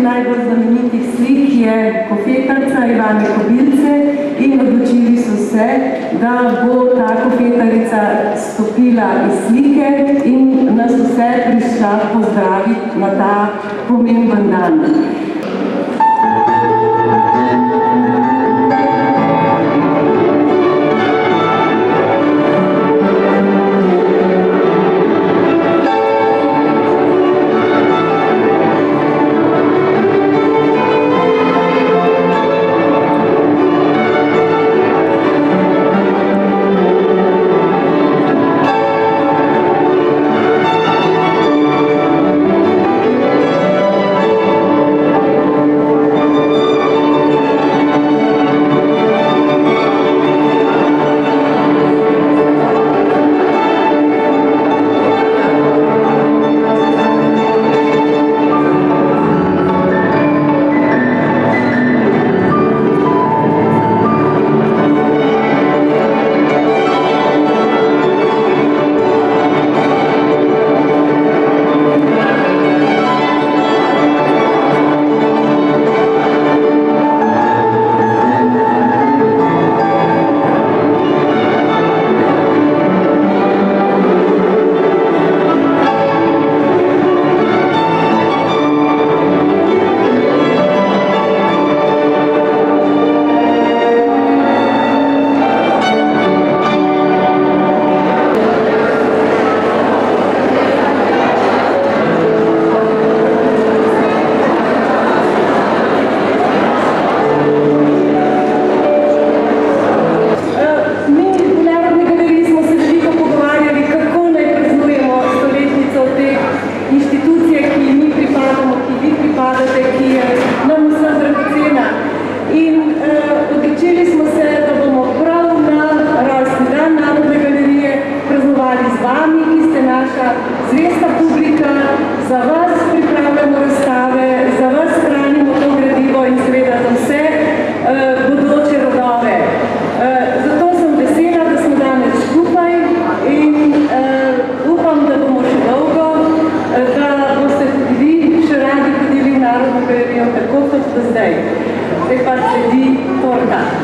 najbolj znamenitih slik je kofetarca Ivane Kobilce in odločili so se, da bo ta kofetarica stopila iz slike in nas vse prišla pozdraviti na ta pomemben dan. Zvesta publika, za vas pripravljamo razstave, za vas hranimo to gradivo in seveda za vse bodoče rodove. Zato sem vesela, da smo danes skupaj in upam, da bomo še dolgo, da boste tudi vi še radi hodili v Narodno galerijo, tako kot do zdaj. Zdaj pa sledi torta.